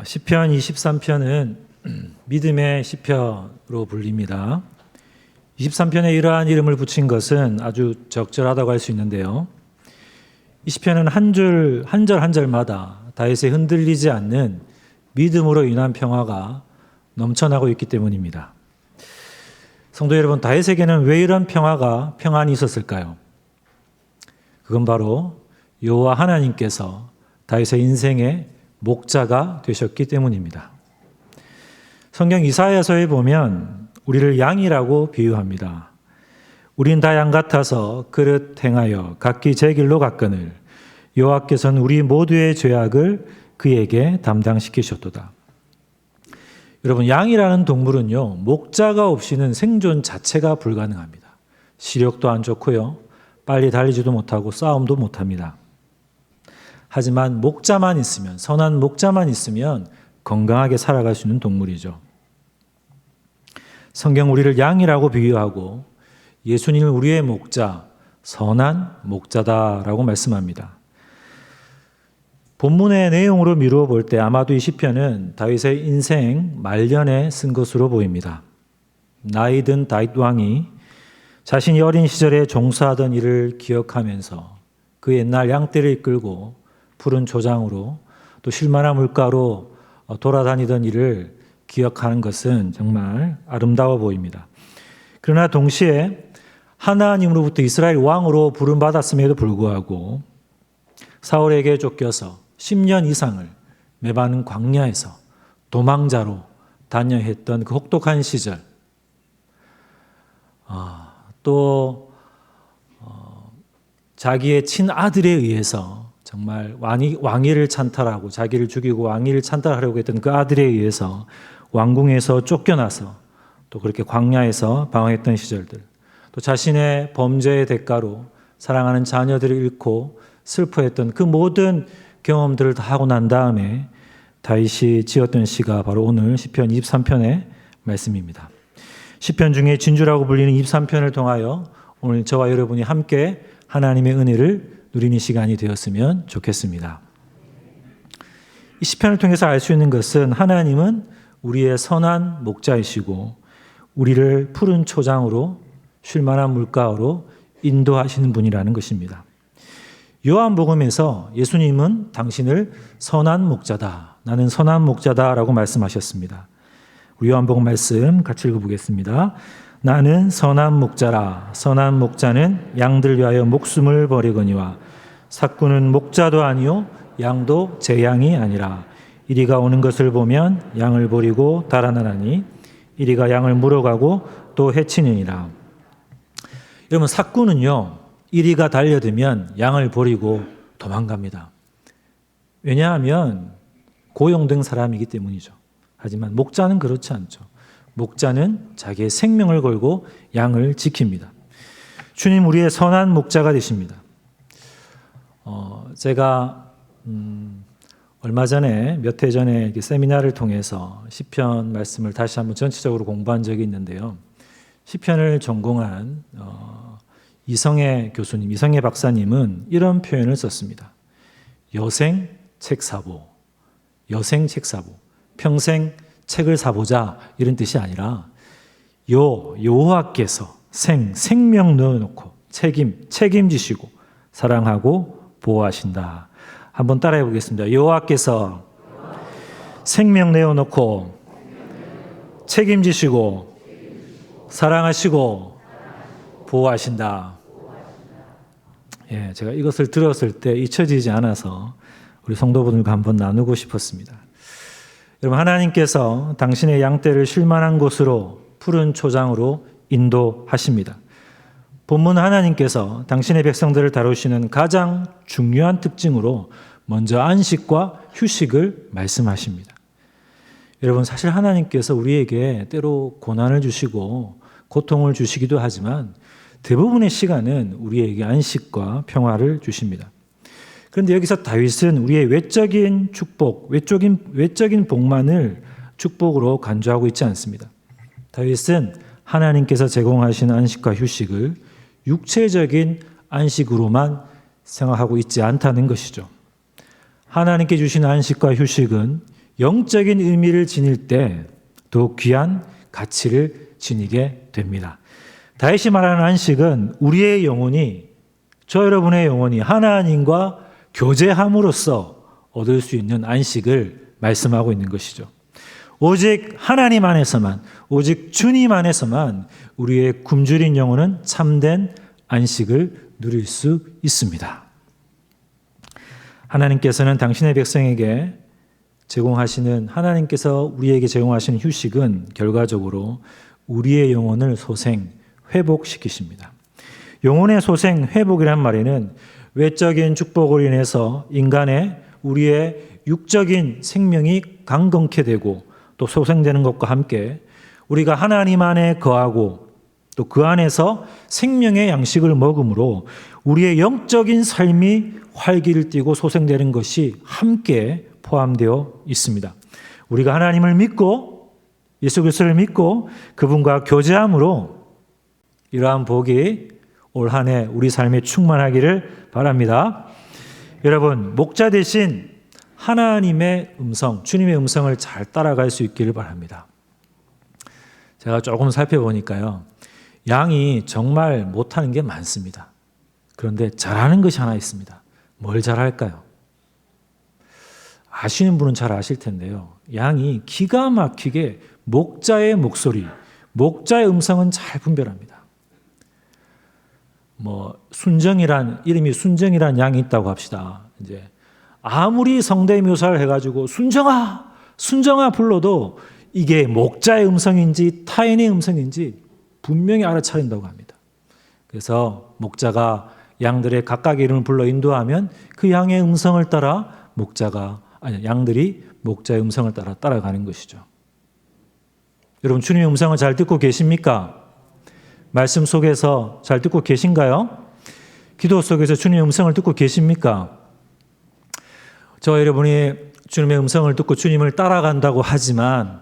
시편 23편은 믿음의 시편으로 불립니다. 23편에 이러한 이름을 붙인 것은 아주 적절하다고 할 수 있는데요. 이 시편은 한 절 한 절마다 다윗의 흔들리지 않는 믿음으로 인한 평화가 넘쳐나고 있기 때문입니다. 성도 여러분, 다윗에게는 왜 이런 평안이 있었을까요? 그건 바로 여호와 하나님께서 다윗의 인생의 목자가 되셨기 때문입니다. 성경 이사야서에 보면 우리를 양이라고 비유합니다. 우린 다 양 같아서 그릇 행하여 각기 제 길로 갔거늘 여호와께서는 우리 모두의 죄악을 그에게 담당시키셨도다. 여러분, 양이라는 동물은요, 목자가 없이는 생존 자체가 불가능합니다. 시력도 안 좋고요, 빨리 달리지도 못하고 싸움도 못합니다. 하지만 목자만 있으면, 선한 목자만 있으면 건강하게 살아갈 수 있는 동물이죠. 성경 우리를 양이라고 비유하고 예수님을 우리의 목자, 선한 목자다라고 말씀합니다. 본문의 내용으로 미루어 볼 때 아마도 이 시편은 다윗의 인생 말년에 쓴 것으로 보입니다. 나이 든 다윗 왕이 자신이 어린 시절에 종사하던 일을 기억하면서 그 옛날 양떼를 이끌고 푸른 초장으로 또 쉴만한 물가로 돌아다니던 일을 기억하는 것은 정말 아름다워 보입니다. 그러나 동시에 하나님으로부터 이스라엘 왕으로 부름받았음에도 불구하고 사울에게 쫓겨서 10년 이상을 메바는 광야에서 도망자로 다녀했던 그 혹독한 시절, 또 자기의 친아들에 의해서 정말 왕위를 찬탈하고 자기를 죽이고 왕위를 찬탈하려고 했던 그 아들에 의해서 왕궁에서 쫓겨나서 또 그렇게 광야에서 방황했던 시절들, 또 자신의 범죄의 대가로 사랑하는 자녀들을 잃고 슬퍼했던 그 모든 경험들을 다 하고 난 다음에 다윗이 지었던 시가 바로 오늘 시편 23편의 말씀입니다. 시편 중에 진주라고 불리는 23편을 통하여 오늘 저와 여러분이 함께 하나님의 은혜를 누리는 시간이 되었으면 좋겠습니다. 이 시편을 통해서 알 수 있는 것은 하나님은 우리의 선한 목자이시고 우리를 푸른 초장으로 쉴만한 물가로 인도하시는 분이라는 것입니다. 요한복음에서 예수님은 당신을 선한 목자다, 나는 선한 목자다라고 말씀하셨습니다. 우리 요한복음 말씀 같이 읽어보겠습니다. 나는 선한 목자라. 선한 목자는 양들 위하여 목숨을 버리거니와 삭구는 목자도 아니요 양도 제 양이 아니라 이리가 오는 것을 보면 양을 버리고 달아나나니 이리가 양을 물어가고 또 해치느니라. 여러분, 삭구는요, 이리가 달려들면 양을 버리고 도망갑니다. 왜냐하면 고용된 사람이기 때문이죠. 하지만 목자는 그렇지 않죠. 목자는 자기의 생명을 걸고 양을 지킵니다. 주님 우리의 선한 목자가 되십니다. 제가 얼마 전에 몇 해 전에 세미나를 통해서 시편 말씀을 다시 한번 전체적으로 공부한 적이 있는데요. 시편을 전공한 이성애 교수님, 이성애 박사님은 이런 표현을 썼습니다. 여생 책 사보, 여생 책 사보, 평생 책을 사보자 이런 뜻이 아니라 여호와께서 생명 넣어놓고 책임지시고 사랑하고 보호하신다. 한번 따라해 보겠습니다. 여호와께서 생명 내어놓고 책임지시고 사랑하시고 보호하신다. 예, 제가 이것을 들었을 때 잊혀지지 않아서 우리 성도분들과 한번 나누고 싶었습니다. 여러분, 하나님께서 당신의 양떼를 쉴만한 곳으로 푸른 초장으로 인도하십니다. 본문 하나님께서 당신의 백성들을 다루시는 가장 중요한 특징으로 먼저 안식과 휴식을 말씀하십니다. 여러분, 사실 하나님께서 우리에게 때로 고난을 주시고 고통을 주시기도 하지만 대부분의 시간은 우리에게 안식과 평화를 주십니다. 그런데 여기서 다윗은 우리의 외적인 축복, 외적인 복만을 축복으로 간주하고 있지 않습니다. 다윗은 하나님께서 제공하신 안식과 휴식을 육체적인 안식으로만 생각하고 있지 않다는 것이죠. 하나님께 주신 안식과 휴식은 영적인 의미를 지닐 때 더욱 귀한 가치를 지니게 됩니다. 다윗이 말하는 안식은 우리의 영혼이, 저 여러분의 영혼이 하나님과 교제함으로써 얻을 수 있는 안식을 말씀하고 있는 것이죠. 오직 하나님 안에서만, 오직 주님 안에서만 우리의 굶주린 영혼은 참된 안식을 누릴 수 있습니다. 하나님께서는 당신의 백성에게 제공하시는, 하나님께서 우리에게 제공하시는 휴식은 결과적으로 우리의 영혼을 소생, 회복시키십니다. 영혼의 소생, 회복이란 말에는 외적인 축복으로 인해서 인간의, 우리의 육적인 생명이 강건케 되고 또 소생되는 것과 함께 우리가 하나님 안에 거하고 또 그 안에서 생명의 양식을 먹음으로 우리의 영적인 삶이 활기를 띠고 소생되는 것이 함께 포함되어 있습니다. 우리가 하나님을 믿고 예수 그리스도를 믿고 그분과 교제함으로 이러한 복이 올 한 해 우리 삶에 충만하기를 바랍니다. 여러분, 목자 대신 하나님의 음성, 주님의 음성을 잘 따라갈 수 있기를 바랍니다. 제가 조금 살펴보니까요, 양이 정말 못하는 게 많습니다. 그런데 잘하는 것이 하나 있습니다. 뭘 잘할까요? 아시는 분은 잘 아실 텐데요. 양이 기가 막히게 목자의 목소리, 목자의 음성은 잘 분별합니다. 이름이 순정이란 양이 있다고 합시다. 이제 아무리 성대 묘사를 해가지고 순정아 불러도 이게 목자의 음성인지 타인의 음성인지 분명히 알아차린다고 합니다. 그래서 목자가 양들의 각각의 이름을 불러 인도하면 그 양의 음성을 따라 양들이 목자의 음성을 따라 따라가는 것이죠. 여러분, 주님의 음성을 잘 듣고 계십니까? 말씀 속에서 잘 듣고 계신가요? 기도 속에서 주님의 음성을 듣고 계십니까? 저와 여러분이 주님의 음성을 듣고 주님을 따라간다고 하지만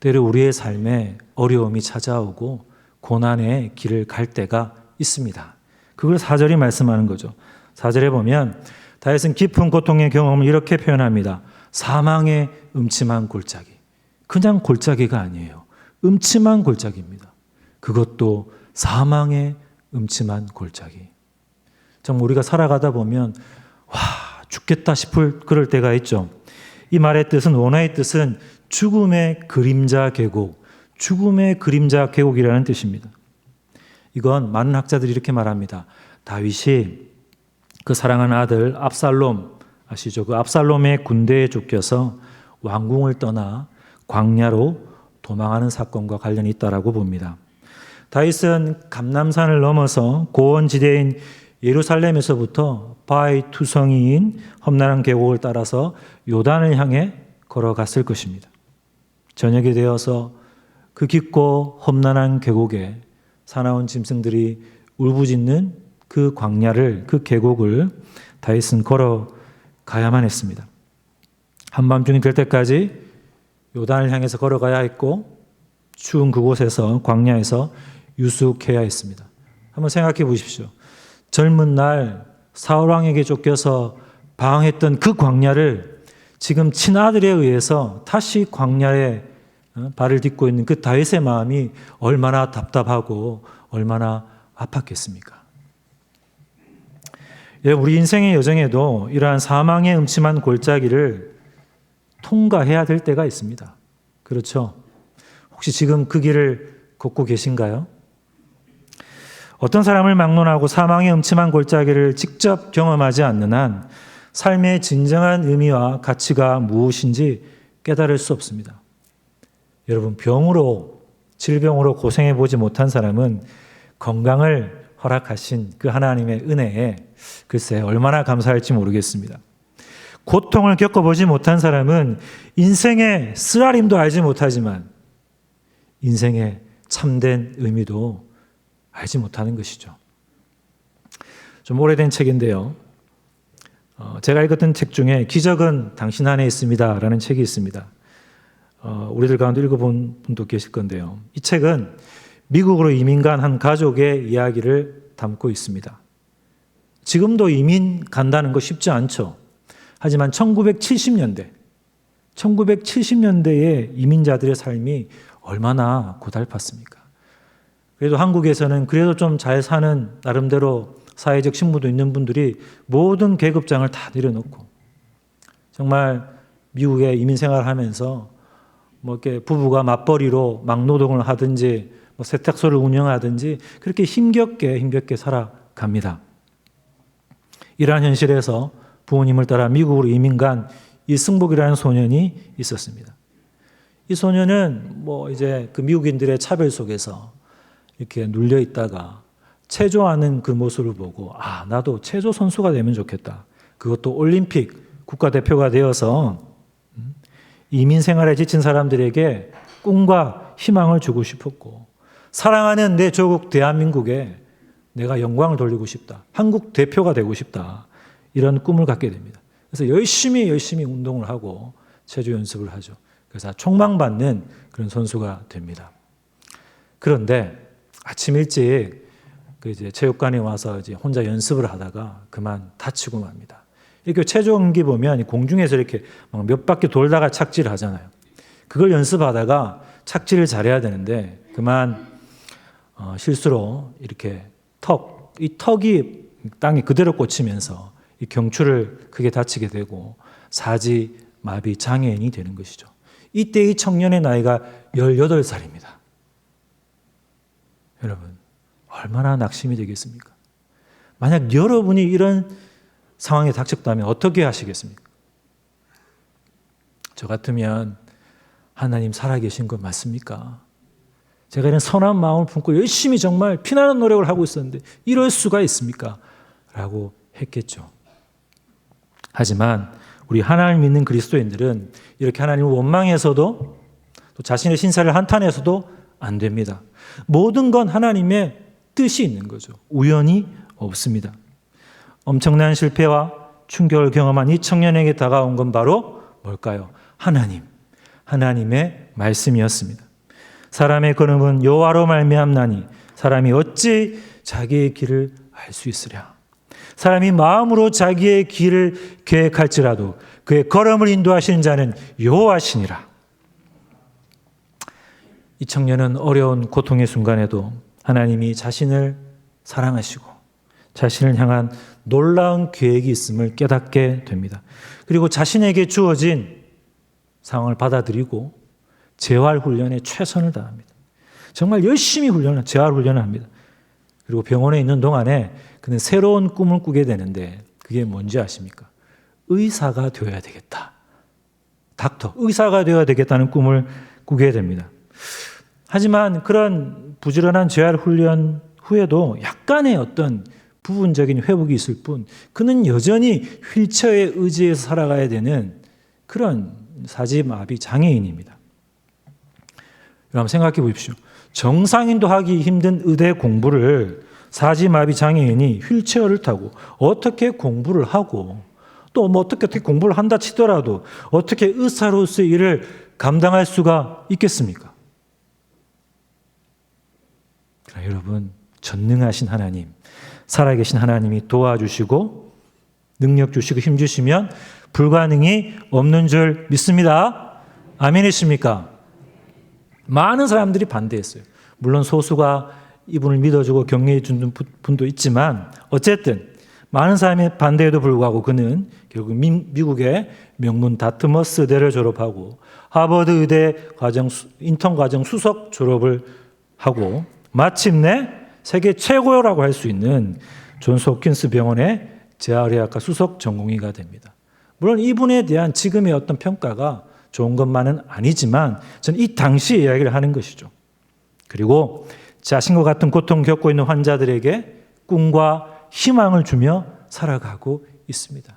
때로 우리의 삶에 어려움이 찾아오고 고난의 길을 갈 때가 있습니다. 그걸 4절이 말씀하는 거죠. 4절에 보면 다윗은 깊은 고통의 경험을 이렇게 표현합니다. 사망의 음침한 골짜기. 그냥 골짜기가 아니에요. 음침한 골짜기입니다. 그것도 사망의 음침한 골짜기. 정말 우리가 살아가다 보면 죽겠다 싶을 그럴 때가 있죠. 이 말의 뜻은, 원어의 뜻은 죽음의 그림자 계곡, 죽음의 그림자 계곡이라는 뜻입니다. 이건 많은 학자들이 이렇게 말합니다. 다윗이 그 사랑하는 아들 압살롬 아시죠? 그 압살롬의 군대에 쫓겨서 왕궁을 떠나 광야로 도망하는 사건과 관련이 있다라고 봅니다. 다윗은 감람산을 넘어서 고원지대인 예루살렘에서부터 바위 투성이인 험난한 계곡을 따라서 요단을 향해 걸어갔을 것입니다. 저녁이 되어서 그 깊고 험난한 계곡에 사나운 짐승들이 울부짖는 그 광야를, 그 계곡을 다윗은 걸어가야만 했습니다. 한밤중이 될 때까지 요단을 향해서 걸어가야 했고 추운 그곳에서, 광야에서 유숙해야 했습니다. 한번 생각해 보십시오. 젊은 날 사울왕에게 쫓겨서 방황했던 그 광야를 지금 친아들에 의해서 다시 광야에 발을 딛고 있는 그 다윗의 마음이 얼마나 답답하고 얼마나 아팠겠습니까? 우리 인생의 여정에도 이러한 사망의 음침한 골짜기를 통과해야 될 때가 있습니다. 그렇죠? 혹시 지금 그 길을 걷고 계신가요? 어떤 사람을 막론하고 사망의 음침한 골짜기를 직접 경험하지 않는 한 삶의 진정한 의미와 가치가 무엇인지 깨달을 수 없습니다. 여러분, 질병으로 고생해 보지 못한 사람은 건강을 허락하신 그 하나님의 은혜에 글쎄 얼마나 감사할지 모르겠습니다. 고통을 겪어보지 못한 사람은 인생의 쓰라림도 알지 못하지만 인생의 참된 의미도 알지 못하는 것이죠. 좀 오래된 책인데요. 제가 읽었던 책 중에 기적은 당신 안에 있습니다 라는 책이 있습니다. 우리들 가운데 읽어본 분도 계실 건데요. 이 책은 미국으로 이민 간 한 가족의 이야기를 담고 있습니다. 지금도 이민 간다는 거 쉽지 않죠. 하지만 1970년대 1970년대의 이민자들의 삶이 얼마나 고달팠습니까? 그래도 한국에서는 그래도 좀 잘 사는 나름대로 사회적 신분도 있는 분들이 모든 계급장을 다 내려놓고 정말 미국에 이민 생활을 하면서 뭐 이렇게 부부가 맞벌이로 막노동을 하든지 뭐 세탁소를 운영하든지 그렇게 힘겹게 살아갑니다. 이러한 현실에서 부모님을 따라 미국으로 이민 간 이승복이라는 소년이 있었습니다. 이 소년은 뭐 이제 그 미국인들의 차별 속에서 이렇게 눌려 있다가 체조하는 그 모습을 보고 나도 체조 선수가 되면 좋겠다. 그것도 올림픽 국가대표가 되어서 이민 생활에 지친 사람들에게 꿈과 희망을 주고 싶었고 사랑하는 내 조국 대한민국에 내가 영광을 돌리고 싶다. 한국 대표가 되고 싶다. 이런 꿈을 갖게 됩니다. 그래서 열심히 운동을 하고 체조 연습을 하죠. 그래서 촉망받는 그런 선수가 됩니다. 그런데 아침 일찍 그 이제 체육관에 와서 이제 혼자 연습을 하다가 그만 다치고 맙니다. 이렇게 체조 경기 보면 공중에서 이렇게 막 몇 바퀴 돌다가 착지를 하잖아요. 그걸 연습하다가 착지를 잘해야 되는데 그만 실수로 이렇게 이 턱이 땅에 그대로 꽂히면서 이 경추를 크게 다치게 되고 사지마비 장애인이 되는 것이죠. 이때 이 청년의 나이가 18살입니다. 여러분, 얼마나 낙심이 되겠습니까? 만약 여러분이 이런 상황에 닥쳤다면 어떻게 하시겠습니까? 저 같으면 하나님 살아계신 것 맞습니까? 제가 이런 선한 마음을 품고 열심히 정말 피나는 노력을 하고 있었는데 이럴 수가 있습니까? 라고 했겠죠. 하지만 우리 하나님 믿는 그리스도인들은 이렇게 하나님을 원망해서도 또 자신의 신사를 한탄해서도 안 됩니다. 모든 건 하나님의 뜻이 있는 거죠. 우연이 없습니다. 엄청난 실패와 충격을 경험한 이 청년에게 다가온 건 바로 뭘까요? 하나님의 말씀이었습니다. 사람의 걸음은 여호와로 말미암나니 사람이 어찌 자기의 길을 알 수 있으랴. 사람이 마음으로 자기의 길을 계획할지라도 그의 걸음을 인도하시는 자는 여호와시니라. 이 청년은 어려운 고통의 순간에도 하나님이 자신을 사랑하시고 자신을 향한 놀라운 계획이 있음을 깨닫게 됩니다. 그리고 자신에게 주어진 상황을 받아들이고 재활 훈련에 최선을 다합니다. 정말 열심히 재활 훈련을 합니다. 그리고 병원에 있는 동안에 그는 새로운 꿈을 꾸게 되는데 그게 뭔지 아십니까? 의사가 되어야 되겠다. 의사가 되어야 되겠다는 꿈을 꾸게 됩니다. 하지만 그런 부지런한 재활 훈련 후에도 약간의 어떤 부분적인 회복이 있을 뿐 그는 여전히 휠체어에 의지해서 살아가야 되는 그런 사지마비 장애인입니다. 여러분 생각해 보십시오. 정상인도 하기 힘든 의대 공부를 사지마비 장애인이 휠체어를 타고 어떻게 공부를 하고 또 뭐 어떻게 공부를 한다 치더라도 어떻게 의사로서의 일을 감당할 수가 있겠습니까? 그러나 여러분 전능하신 하나님, 살아계신 하나님이 도와주시고 능력 주시고 힘 주시면 불가능이 없는 줄 믿습니다. 아멘이십니까? 많은 사람들이 반대했어요. 물론 소수가 이분을 믿어주고 격려해 주는 분도 있지만 어쨌든 많은 사람의 반대에도 불구하고 그는 결국 미국의 명문 다트머스 의대를 졸업하고 하버드 의대 인턴 과정 수석 졸업을 하고 마침내 세계 최고라고 할 수 있는 존스 홉킨스 병원의 재활의학과 수석 전공의가 됩니다. 물론 이분에 대한 지금의 어떤 평가가 좋은 것만은 아니지만 저는 이 당시의 이야기를 하는 것이죠. 그리고 자신과 같은 고통 겪고 있는 환자들에게 꿈과 희망을 주며 살아가고 있습니다.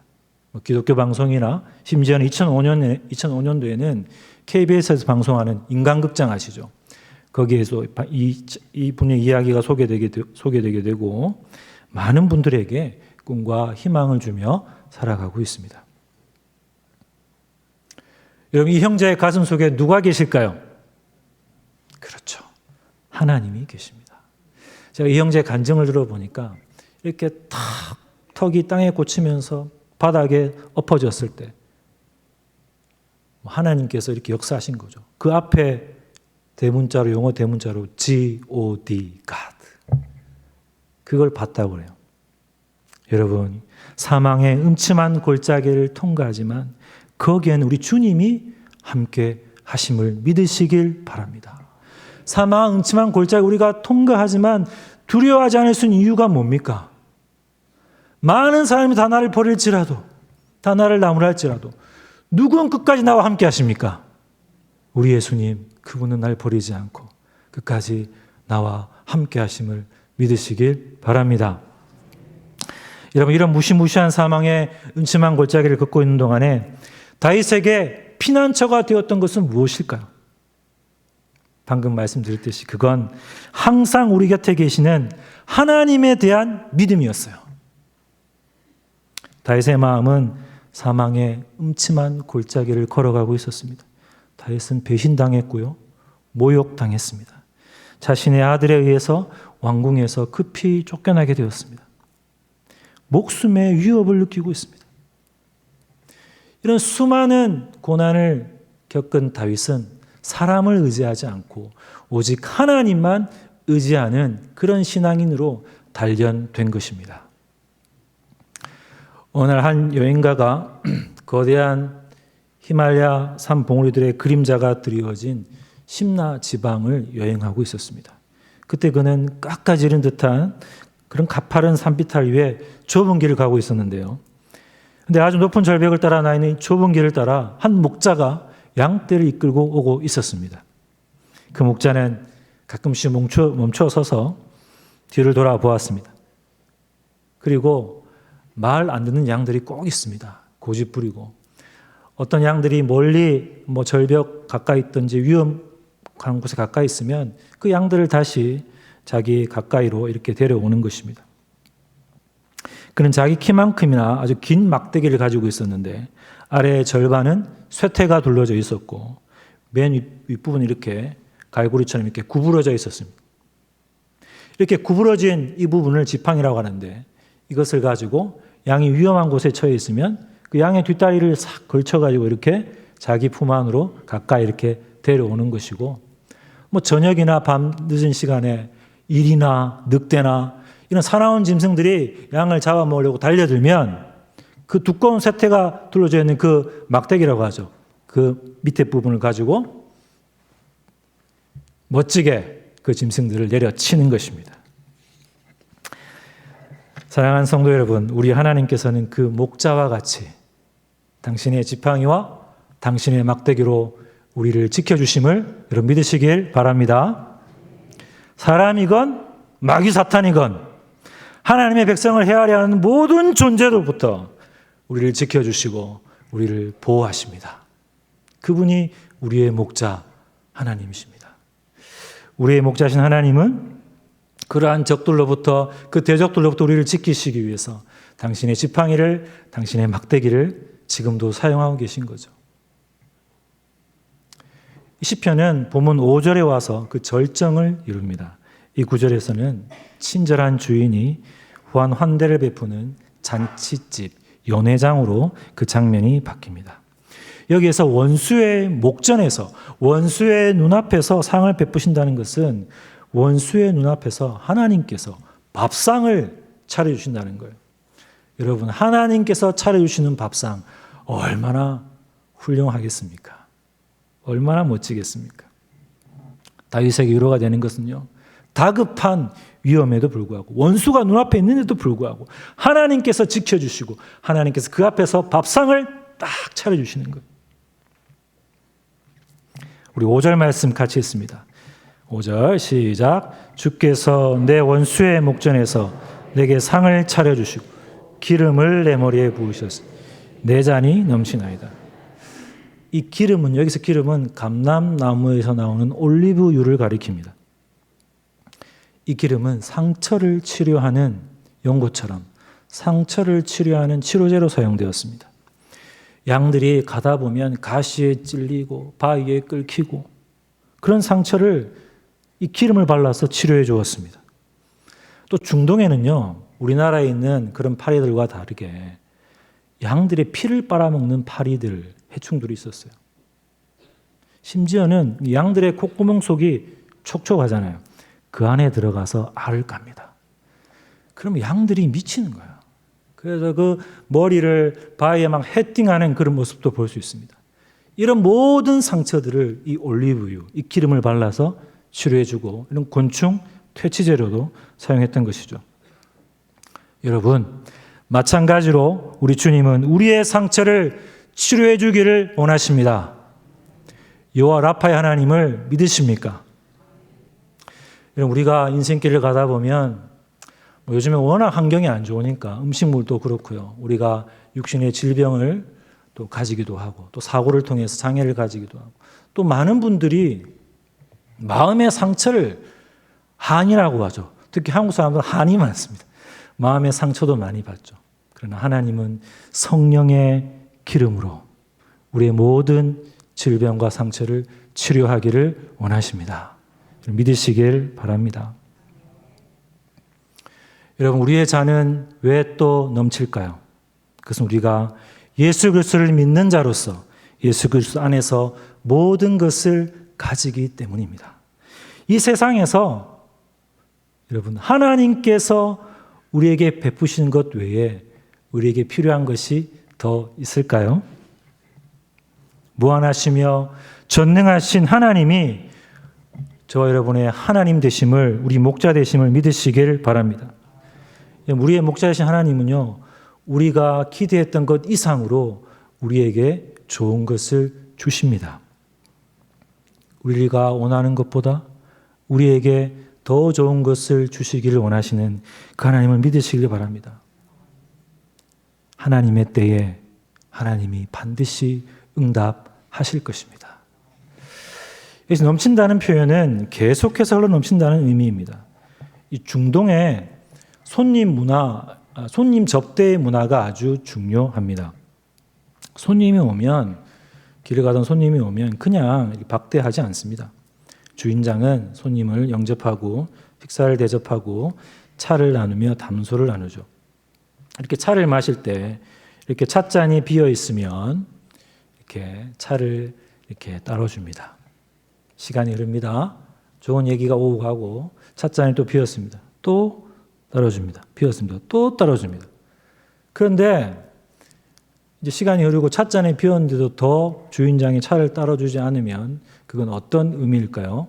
기독교 방송이나 심지어는 2005년도에는 KBS에서 방송하는 인간극장 아시죠? 거기에서 이 분의 이야기가 소개되게 되고 많은 분들에게 꿈과 희망을 주며 살아가고 있습니다. 여러분 이 형제의 가슴 속에 누가 계실까요? 그렇죠. 하나님이 계십니다. 제가 이 형제의 간증을 들어보니까 이렇게 턱이 땅에 꽂히면서 바닥에 엎어졌을 때 하나님께서 이렇게 역사하신 거죠. 그 앞에 대문자로, 영어 대문자로 G-O-D, God. 그걸 봤다고 그래요. 여러분, 사망의 음침한 골짜기를 통과하지만 거기에는 우리 주님이 함께 하심을 믿으시길 바랍니다. 사망 음침한 골짜기 우리가 통과하지만 두려워하지 않을 수 있는 이유가 뭡니까? 많은 사람이 다 나를 버릴지라도, 다 나를 나무랄지라도 누군 끝까지 나와 함께 하십니까? 우리 예수님, 그분은 날 버리지 않고 끝까지 나와 함께 하심을 믿으시길 바랍니다. 여러분, 이런 무시무시한 사망의 음침한 골짜기를 걷고 있는 동안에 다윗에게 피난처가 되었던 것은 무엇일까요? 방금 말씀드렸듯이 그건 항상 우리 곁에 계시는 하나님에 대한 믿음이었어요. 다윗의 마음은 사망의 음침한 골짜기를 걸어가고 있었습니다. 다윗은 배신당했고요, 모욕당했습니다. 자신의 아들에 의해서 왕궁에서 급히 쫓겨나게 되었습니다. 목숨의 위협을 느끼고 있습니다. 이런 수많은 고난을 겪은 다윗은 사람을 의지하지 않고 오직 하나님만 의지하는 그런 신앙인으로 단련된 것입니다. 어느 날 한 여행가가 거대한 히말라야 산 봉우리들의 그림자가 드리워진 심나 지방을 여행하고 있었습니다. 그때 그는 깎아지른 듯한 그런 가파른 산비탈 위에 좁은 길을 가고 있었는데요. 근데 아주 높은 절벽을 따라 나 있는 좁은 길을 따라 한 목자가 양떼를 이끌고 오고 있었습니다. 그 목자는 가끔씩 멈춰 서서 뒤를 돌아보았습니다. 그리고 말 안 듣는 양들이 꼭 있습니다. 고집부리고 어떤 양들이 멀리 절벽 가까이 있든지 위험한 곳에 가까이 있으면 그 양들을 다시 자기 가까이로 이렇게 데려오는 것입니다. 그는 자기 키만큼이나 아주 긴 막대기를 가지고 있었는데 아래의 절반은 쇠퇴가 둘러져 있었고 맨 윗부분이 이렇게 갈고리처럼 이렇게 구부러져 있었습니다. 이렇게 구부러진 이 부분을 지팡이라고 하는데 이것을 가지고 양이 위험한 곳에 처해 있으면 그 양의 뒷다리를 싹 걸쳐가지고 이렇게 자기 품 안으로 가까이 이렇게 데려오는 것이고 저녁이나 밤 늦은 시간에 일이나 늑대나 이런 사나운 짐승들이 양을 잡아먹으려고 달려들면 그 두꺼운 쇠퇴가 둘러져 있는 그 막대기라고 하죠. 그 밑에 부분을 가지고 멋지게 그 짐승들을 내려치는 것입니다. 사랑하는 성도 여러분, 우리 하나님께서는 그 목자와 같이 당신의 지팡이와 당신의 막대기로 우리를 지켜주심을 여러분 믿으시길 바랍니다. 사람이건 마귀 사탄이건 하나님의 백성을 헤아려 하는 모든 존재로부터 우리를 지켜주시고 우리를 보호하십니다. 그분이 우리의 목자 하나님이십니다. 우리의 목자신 하나님은 그러한 적들로부터, 그 대적들로부터 우리를 지키시기 위해서 당신의 지팡이를, 당신의 막대기를 지금도 사용하고 계신 거죠. 이 시편은 본문 5절에 와서 그 절정을 이룹니다. 이 구절에서는 친절한 주인이 후한 환대를 베푸는 잔치집, 연회장으로 그 장면이 바뀝니다. 여기에서 원수의 목전에서, 원수의 눈앞에서 상을 베푸신다는 것은 원수의 눈앞에서 하나님께서 밥상을 차려주신다는 거예요. 여러분, 하나님께서 차려주시는 밥상 얼마나 훌륭하겠습니까? 얼마나 멋지겠습니까? 다윗에게 위로가 되는 것은요, 다급한 위험에도 불구하고 원수가 눈앞에 있는데도 불구하고 하나님께서 지켜주시고 하나님께서 그 앞에서 밥상을 딱 차려주시는 거예요. 우리 5절 말씀 같이 읽습니다. 5절 시작. 주께서 내 원수의 목전에서 내게 상을 차려주시고 기름을 내 머리에 부으셨으니 내 잔이 넘치나이다. 이 기름은, 여기서 기름은 감람나무에서 나오는 올리브유를 가리킵니다. 이 기름은 상처를 치료하는 연고처럼 상처를 치료하는 치료제로 사용되었습니다. 양들이 가다 보면 가시에 찔리고 바위에 끓기고 그런 상처를 이 기름을 발라서 치료해 주었습니다. 또 중동에는요, 우리나라에 있는 그런 파리들과 다르게 양들의 피를 빨아먹는 파리들, 해충들이 있었어요. 심지어는 양들의 콧구멍 속이 촉촉하잖아요. 그 안에 들어가서 알을 깝니다. 그러면 양들이 미치는 거예요. 그래서 그 머리를 바위에 막 헤딩하는 그런 모습도 볼 수 있습니다. 이런 모든 상처들을 이 올리브유, 이 기름을 발라서 치료해주고 이런 곤충 퇴치 재료도 사용했던 것이죠. 여러분, 마찬가지로 우리 주님은 우리의 상처를 치료해 주기를 원하십니다. 여호와 라파의 하나님을 믿으십니까? 우리가 인생길을 가다 보면 요즘에 워낙 환경이 안 좋으니까 음식물도 그렇고요. 우리가 육신의 질병을 또 가지기도 하고 또 사고를 통해서 장애를 가지기도 하고 또 많은 분들이 마음의 상처를 한이라고 하죠. 특히 한국 사람들은 한이 많습니다. 마음의 상처도 많이 받죠. 그러나 하나님은 성령의 기름으로 우리의 모든 질병과 상처를 치료하기를 원하십니다. 믿으시길 바랍니다. 여러분, 우리의 잔은 왜 또 넘칠까요? 그것은 우리가 예수 그리스도를 믿는 자로서 예수 그리스도 안에서 모든 것을 가지기 때문입니다. 이 세상에서 여러분, 하나님께서 우리에게 베푸시는 것 외에 우리에게 필요한 것이 더 있을까요? 무한하시며 전능하신 하나님이 저와 여러분의 하나님 되심을, 우리 목자 되심을 믿으시길 바랍니다. 우리의 목자 되신 하나님은요, 우리가 기대했던 것 이상으로 우리에게 좋은 것을 주십니다. 우리가 원하는 것보다 우리에게 더 좋은 것을 주시기를 원하시는 그 하나님을 믿으시길 바랍니다. 하나님의 때에 하나님이 반드시 응답하실 것입니다. 그래서 넘친다는 표현은 계속해서 흘러 넘친다는 의미입니다. 이 중동의 손님 문화, 손님 접대 문화가 아주 중요합니다. 손님이 오면, 길을 가던 손님이 오면 그냥 박대하지 않습니다. 주인장은 손님을 영접하고 식사를 대접하고 차를 나누며 담소를 나누죠. 이렇게 차를 마실 때 이렇게 찻잔이 비어 있으면 이렇게 차를 이렇게 따라줍니다. 시간이 흐릅니다. 좋은 얘기가 오고 가고 찻잔이 또 비었습니다. 또 따라줍니다. 비었습니다. 또 따라줍니다. 그런데 이제 시간이 흐르고 찻잔이 비었는데도 더 주인장이 차를 따라주지 않으면 그건 어떤 의미일까요?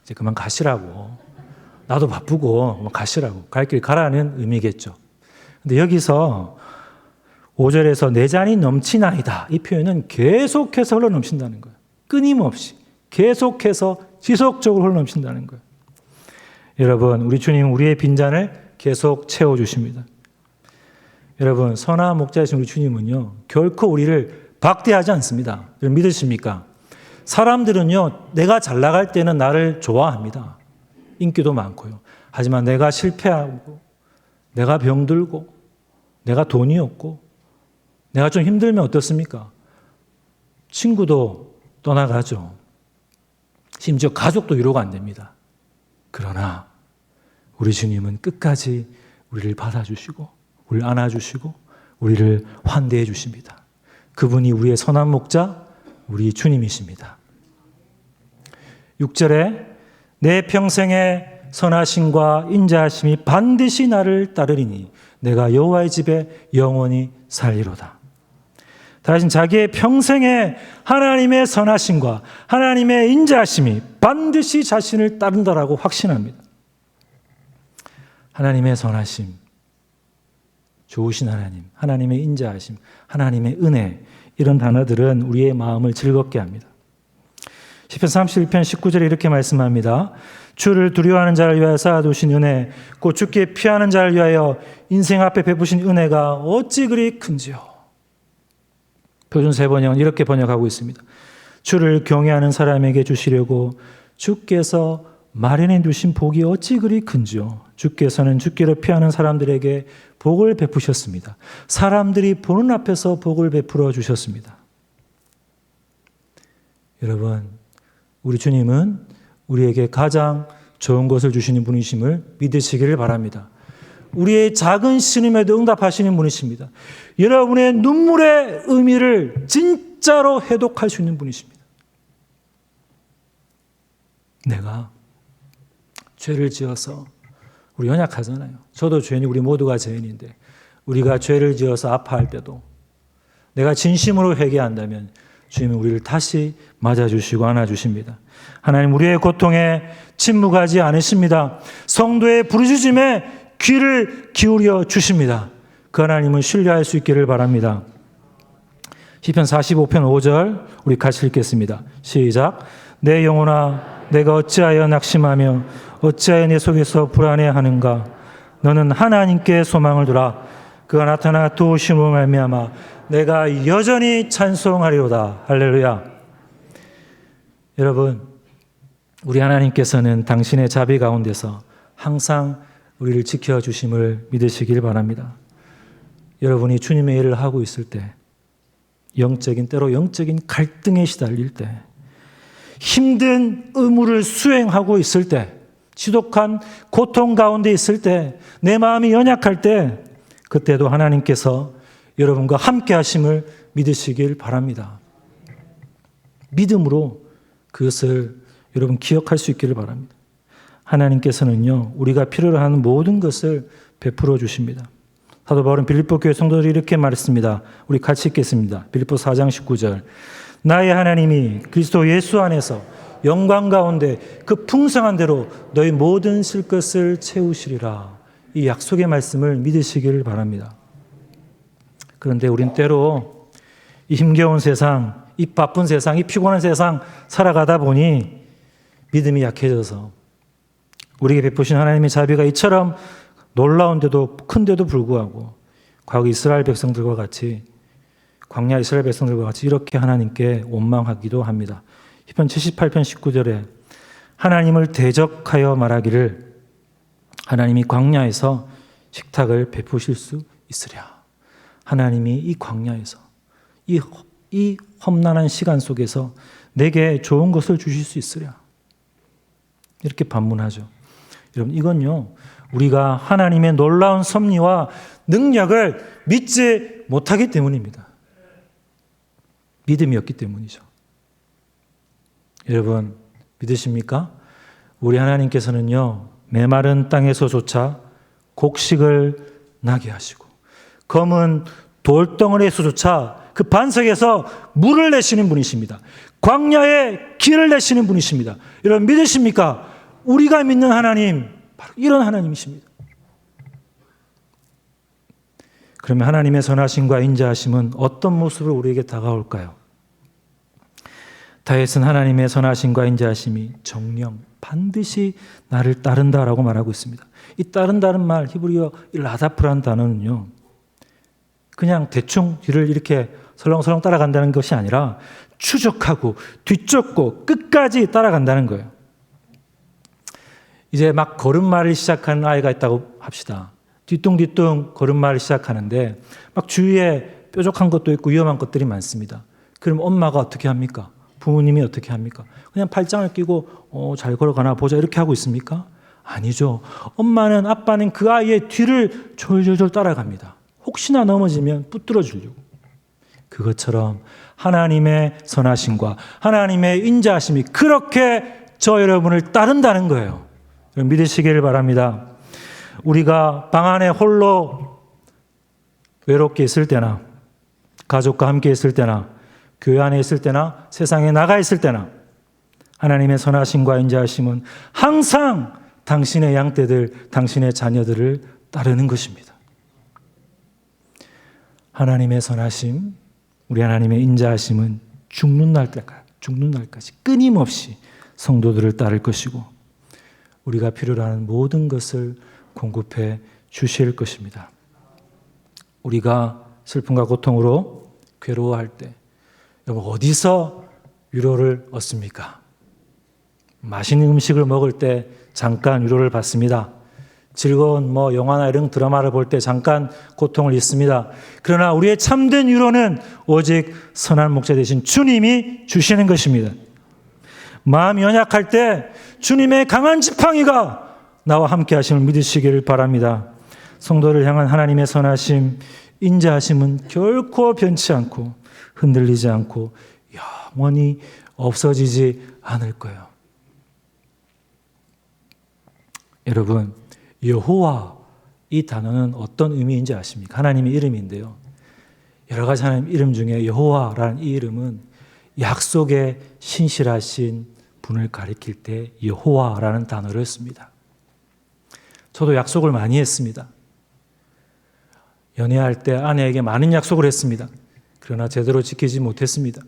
이제 그만 가시라고. 나도 바쁘고 가시라고. 갈 길 가라는 의미겠죠. 근데 여기서 5절에서 내 잔이 넘치나이다. 이 표현은 계속해서 흘러 넘친다는 거예요. 끊임없이 계속해서 지속적으로 흘러 넘친다는 거예요. 여러분, 우리 주님은 우리의 빈잔을 계속 채워주십니다. 여러분, 선한 목자이신 우리 주님은요, 결코 우리를 박대하지 않습니다. 여러분 믿으십니까? 사람들은요, 내가 잘 나갈 때는 나를 좋아합니다. 인기도 많고요. 하지만 내가 실패하고, 내가 병들고, 내가 돈이 없고, 내가 좀 힘들면 어떻습니까? 친구도 떠나가죠. 심지어 가족도 위로가 안 됩니다. 그러나 우리 주님은 끝까지 우리를 받아주시고 우리를 안아주시고 우리를 환대해 주십니다. 그분이 우리의 선한 목자, 우리 주님이십니다. 6절에 내 평생의 선하심과 인자하심이 반드시 나를 따르리니 내가 여호와의 집에 영원히 살리로다. 다시 자기의 평생의 하나님의 선하심과 하나님의 인자하심이 반드시 자신을 따른다라고 확신합니다. 하나님의 선하심, 좋으신 하나님, 하나님의 인자하심, 하나님의 은혜, 이런 단어들은 우리의 마음을 즐겁게 합니다. 시편 31편 19절에 이렇게 말씀합니다. 주를 두려워하는 자를 위하여 쌓아두신 은혜, 곧 주께 피하는 자를 위하여 인생 앞에 베푸신 은혜가 어찌 그리 큰지요. 표준 세번역은 이렇게 번역하고 있습니다. 주를 경외하는 사람에게 주시려고 주께서 마련해 두신 복이 어찌 그리 큰지요. 주께서는 주께로 피하는 사람들에게 복을 베푸셨습니다. 사람들이 보는 앞에서 복을 베풀어 주셨습니다. 여러분, 우리 주님은 우리에게 가장 좋은 것을 주시는 분이심을 믿으시기를 바랍니다. 우리의 작은 신음에도 응답하시는 분이십니다. 여러분의 눈물의 의미를 진짜로 해독할 수 있는 분이십니다. 내가 죄를 지어서, 우리 연약하잖아요. 저도 죄인이, 우리 모두가 죄인인데 우리가 죄를 지어서 아파할 때도 내가 진심으로 회개한다면 주님은 우리를 다시 맞아주시고 안아주십니다. 하나님, 우리의 고통에 침묵하지 않으십니다. 성도의 부르짖음에 귀를 기울여 주십니다. 그 하나님을 신뢰할 수 있기를 바랍니다. 시편 45편 5절 우리 같이 읽겠습니다. 시작. 내 영혼아, 내가 어찌하여 낙심하며 어찌하여 내 속에서 불안해하는가. 너는 하나님께 소망을 두라. 그가 나타나 도우심으로 말미암아 내가 여전히 찬송하리로다. 할렐루야. 여러분, 우리 하나님께서는 당신의 자비 가운데서 항상 우리를 지켜주심을 믿으시길 바랍니다. 여러분이 주님의 일을 하고 있을 때, 때로 영적인 갈등에 시달릴 때, 힘든 의무를 수행하고 있을 때, 지독한 고통 가운데 있을 때, 내 마음이 연약할 때, 그때도 하나님께서 여러분과 함께 하심을 믿으시길 바랍니다. 믿음으로 그것을 여러분 기억할 수 있기를 바랍니다. 하나님께서는요, 우리가 필요로 하는 모든 것을 베풀어 주십니다. 사도 바울은 빌립보 교회 성도들이 이렇게 말했습니다. 우리 같이 읽겠습니다. 빌립보 4장 19절. 나의 하나님이 그리스도 예수 안에서 영광 가운데 그 풍성한 대로 너희 모든 쓸 것을 채우시리라. 이 약속의 말씀을 믿으시기를 바랍니다. 그런데 우린 때로 이 힘겨운 세상, 이 바쁜 세상, 이 피곤한 세상 살아가다 보니 믿음이 약해져서 우리에게 베푸신 하나님의 자비가 이처럼 놀라운데도 큰데도 불구하고 과거 이스라엘 백성들과 같이, 광야 이스라엘 백성들과 같이 이렇게 하나님께 원망하기도 합니다. 시편 78편 19절에 하나님을 대적하여 말하기를 하나님이 광야에서 식탁을 베푸실 수 있으랴. 하나님이 이 광야에서, 이 험난한 시간 속에서 내게 좋은 것을 주실 수 있으랴. 이렇게 반문하죠. 여러분, 이건요, 우리가 하나님의 놀라운 섭리와 능력을 믿지 못하기 때문입니다. 믿음이 없기 때문이죠. 여러분, 믿으십니까? 우리 하나님께서는요, 메마른 땅에서조차 곡식을 나게 하시고 검은 돌덩어리에서조차 그 반석에서 물을 내시는 분이십니다. 광야에 길을 내시는 분이십니다. 여러분, 믿으십니까? 우리가 믿는 하나님, 바로 이런 하나님이십니다. 그러면 하나님의 선하심과 인자하심은 어떤 모습으로 우리에게 다가올까요? 다윗은 하나님의 선하심과 인자하심이 정령 반드시 나를 따른다라고 말하고 있습니다. 이 따른다는 말, 히브리어 라다프라는 단어는요, 그냥 대충 뒤를 이렇게 설렁설렁 따라간다는 것이 아니라 추적하고 뒤쫓고 끝까지 따라간다는 거예요. 이제 막 걸음마를 시작하는 아이가 있다고 합시다. 뒤뚱뒤뚱 걸음마를 시작하는데 막 주위에 뾰족한 것도 있고 위험한 것들이 많습니다. 그럼 엄마가 어떻게 합니까? 부모님이 어떻게 합니까? 그냥 팔짱을 끼고 잘 걸어가나 보자 이렇게 하고 있습니까? 아니죠. 엄마는, 아빠는 그 아이의 뒤를 졸졸졸 따라갑니다. 혹시나 넘어지면 붙들어 주려고. 그것처럼 하나님의 선하심과 하나님의 인자하심이 그렇게 저 여러분을 따른다는 거예요. 믿으시기를 바랍니다. 우리가 방 안에 홀로 외롭게 있을 때나, 가족과 함께 있을 때나, 교회 안에 있을 때나, 세상에 나가 있을 때나, 하나님의 선하심과 인자하심은 항상 당신의 양떼들, 당신의 자녀들을 따르는 것입니다. 하나님의 선하심, 우리 하나님의 인자하심은 죽는 날까지 끊임없이 성도들을 따를 것이고 우리가 필요로 하는 모든 것을 공급해 주실 것입니다. 우리가 슬픔과 고통으로 괴로워할 때 여러분, 어디서 위로를 얻습니까? 맛있는 음식을 먹을 때 잠깐 위로를 받습니다. 즐거운 영화나 이런 드라마를 볼 때 잠깐 고통을 잊습니다. 그러나 우리의 참된 위로는 오직 선한 목자 되신 주님이 주시는 것입니다. 마음이 연약할 때 주님의 강한 지팡이가 나와 함께 하심을 믿으시기를 바랍니다. 성도를 향한 하나님의 선하심, 인자하심은 결코 변치 않고 흔들리지 않고 영원히 없어지지 않을 거예요. 여러분, 여호와 이 단어는 어떤 의미인지 아십니까? 하나님의 이름인데요. 여러 가지 하나님 이름 중에 여호와라는 이 이름은 약속에 신실하신 분을 가리킬 때 여호와라는 단어를 씁니다. 저도 약속을 많이 했습니다. 연애할 때 아내에게 많은 약속을 했습니다. 그러나 제대로 지키지 못했습니다.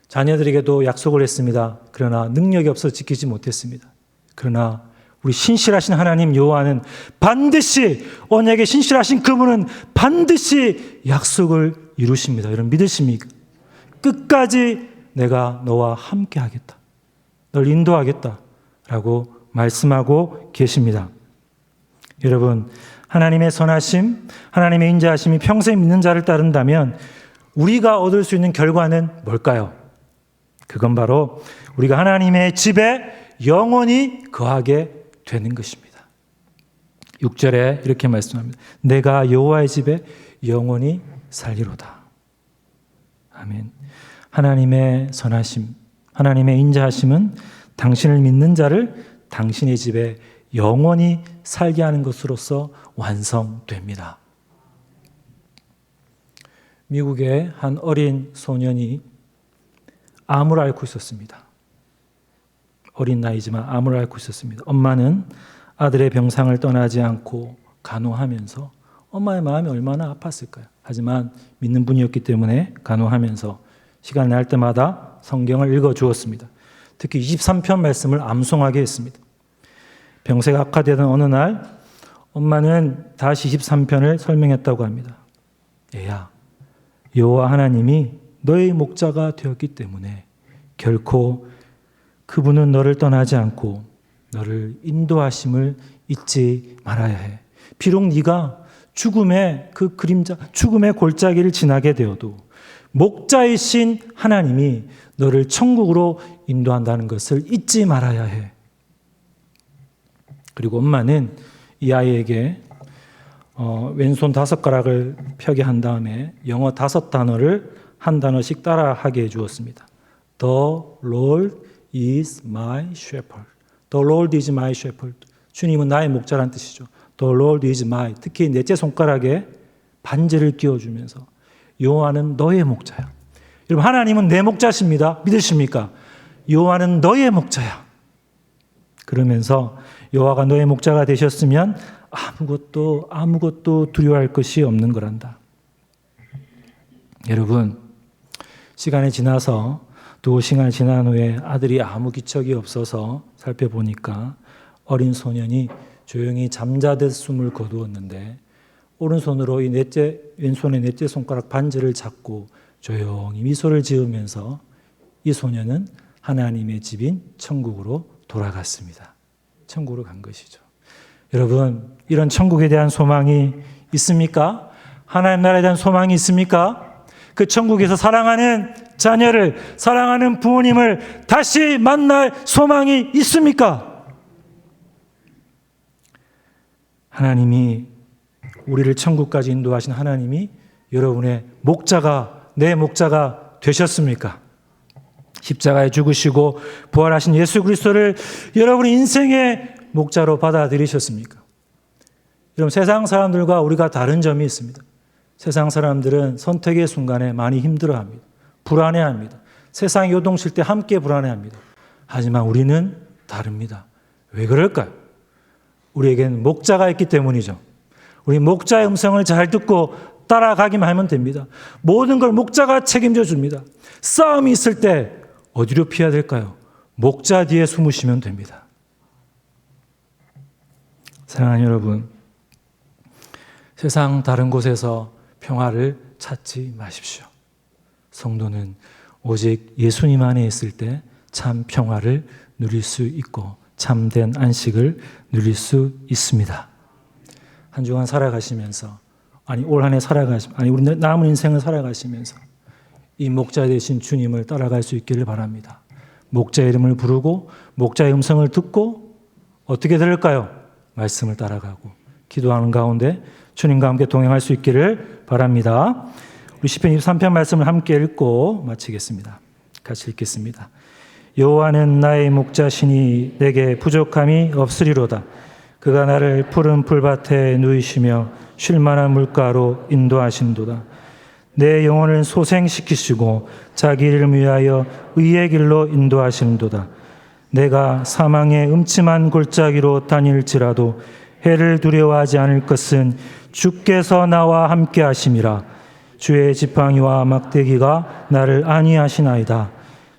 자녀들에게도 약속을 했습니다. 그러나 능력이 없어 지키지 못했습니다. 그러나 우리 신실하신 하나님 여호와는 반드시, 언약에 신실하신 그분은 반드시 약속을 이루십니다. 여러분 믿으십니까? 끝까지 내가 너와 함께 하겠다, 널 인도하겠다 라고 말씀하고 계십니다. 여러분, 하나님의 선하심, 하나님의 인자하심이 평생 믿는 자를 따른다면 우리가 얻을 수 있는 결과는 뭘까요? 그건 바로 우리가 하나님의 집에 영원히 거하게 되는 것입니다. 6절에 이렇게 말씀합니다. 내가 여호와의 집에 영원히 살리로다. 아멘. 하나님의 선하심, 하나님의 인자하심은 당신을 믿는 자를 당신의 집에 영원히 살게 하는 것으로서 완성됩니다. 미국의 한 어린 소년이 암을 앓고 있었습니다. 어린 나이지만 암을 앓고 있었습니다. 엄마는 아들의 병상을 떠나지 않고 간호하면서 엄마의 마음이 얼마나 아팠을까요? 하지만 믿는 분이었기 때문에 간호하면서 시간 날 때마다 성경을 읽어주었습니다. 특히 23편 말씀을 암송하게 했습니다. 병세가 악화되던 어느 날 엄마는 다시 23편을 설명했다고 합니다. 애야, 여호와 하나님이 너의 목자가 되었기 때문에 결코 그분은 너를 떠나지 않고 너를 인도하심을 잊지 말아야 해. 비록 네가 죽음의 그 그림자, 죽음의 골짜기를 지나게 되어도 목자이신 하나님이 너를 천국으로 인도한다는 것을 잊지 말아야 해. 그리고 엄마는 이 아이에게 왼손 5가락을 펴게 한 다음에 영어 5단어를 한 단어씩 따라하게 해주었습니다. The Lord is my shepherd. The Lord is my shepherd. 주님은 나의 목자란 뜻이죠. The Lord is my. 특히 넷째 손가락에 반지를 끼워주면서 여호와는 너의 목자야. 여러분, 하나님은 내 목자십니다. 믿으십니까? 여호와는 너의 목자야. 그러면서 여호와가 너의 목자가 되셨으면 아무것도 두려워할 것이 없는 거란다. 여러분, 시간이 지나서 또 시간이 지난 후에 아들이 아무 기척이 없어서 살펴보니까 어린 소년이 조용히 잠자듯 숨을 거두었는데 오른손으로 왼손의 넷째 손가락 반지를 잡고 조용히 미소를 지으면서 이 소년은 하나님의 집인 천국으로 돌아갔습니다. 천국으로 간 것이죠. 여러분, 이런 천국에 대한 소망이 있습니까? 하나님 나라에 대한 소망이 있습니까? 그 천국에서 사랑하는 자녀를, 사랑하는 부모님을 다시 만날 소망이 있습니까? 하나님이 우리를 천국까지 인도하신 하나님이 여러분의 목자가, 내 목자가 되셨습니까? 십자가에 죽으시고 부활하신 예수 그리스도를 여러분의 인생의 목자로 받아들이셨습니까? 여러분, 세상 사람들과 우리가 다른 점이 있습니다. 세상 사람들은 선택의 순간에 많이 힘들어합니다. 불안해합니다. 세상이 요동칠 때 함께 불안해합니다. 하지만 우리는 다릅니다. 왜 그럴까요? 우리에게는 목자가 있기 때문이죠. 우리 목자의 음성을 잘 듣고 따라가기만 하면 됩니다. 모든 걸 목자가 책임져 줍니다. 싸움이 있을 때 어디로 피해야 될까요? 목자 뒤에 숨으시면 됩니다. 사랑하는 여러분, 세상 다른 곳에서 평화를 찾지 마십시오. 성도는 오직 예수님 안에 있을 때 참 평화를 누릴 수 있고 참된 안식을 누릴 수 있습니다. 한 주간 살아가시면서, 올 한 해 우리 남은 인생을 살아가시면서 이 목자 되신 주님을 따라갈 수 있기를 바랍니다. 목자의 이름을 부르고 목자의 음성을 듣고 어떻게 들을까요? 말씀을 따라가고 기도하는 가운데 주님과 함께 동행할 수 있기를 바랍니다. 우리 시편 23편 말씀을 함께 읽고 마치겠습니다. 같이 읽겠습니다. 여호와는 나의 목자시니 내게 부족함이 없으리로다. 그가 나를 푸른 풀밭에 누이시며 쉴만한 물가로 인도하신도다. 내 영혼을 소생시키시고 자기 이름을 위하여 의의 길로 인도하시는도다. 내가 사망의 음침한 골짜기로 다닐지라도 해를 두려워하지 않을 것은 주께서 나와 함께 하심이라. 주의 지팡이와 막대기가 나를 안위하시나이다.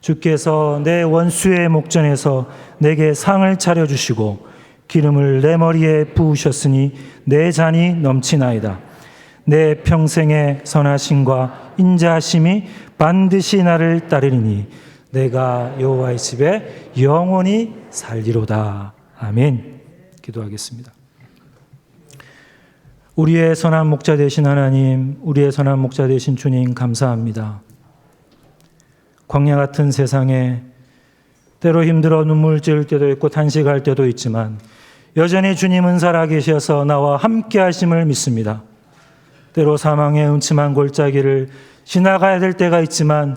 주께서 내 원수의 목전에서 내게 상을 차려주시고 기름을 내 머리에 부으셨으니 내 잔이 넘치나이다. 내 평생의 선하심과 인자하심이 반드시 나를 따르리니 내가 여호와의 집에 영원히 살리로다. 아멘. 기도하겠습니다. 우리의 선한 목자 되신 하나님, 우리의 선한 목자 되신 주님 감사합니다. 광야 같은 세상에 때로 힘들어 눈물 지을 때도 있고 탄식할 때도 있지만 여전히 주님은 살아계셔서 나와 함께 하심을 믿습니다. 때로 사망의 음침한 골짜기를 지나가야 될 때가 있지만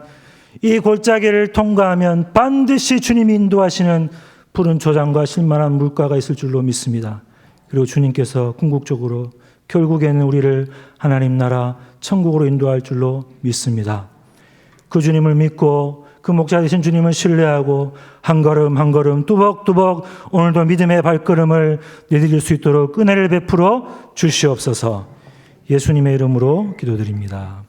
이 골짜기를 통과하면 반드시 주님이 인도하시는 푸른 초장과 쉴만한 물가가 있을 줄로 믿습니다. 그리고 주님께서 궁극적으로 결국에는 우리를 하나님 나라 천국으로 인도할 줄로 믿습니다. 그 주님을 믿고 그 목자 되신 주님을 신뢰하고 한 걸음 한 걸음 뚜벅뚜벅 오늘도 믿음의 발걸음을 내디딜 수 있도록 은혜를 베풀어 주시옵소서. 예수님의 이름으로 기도드립니다.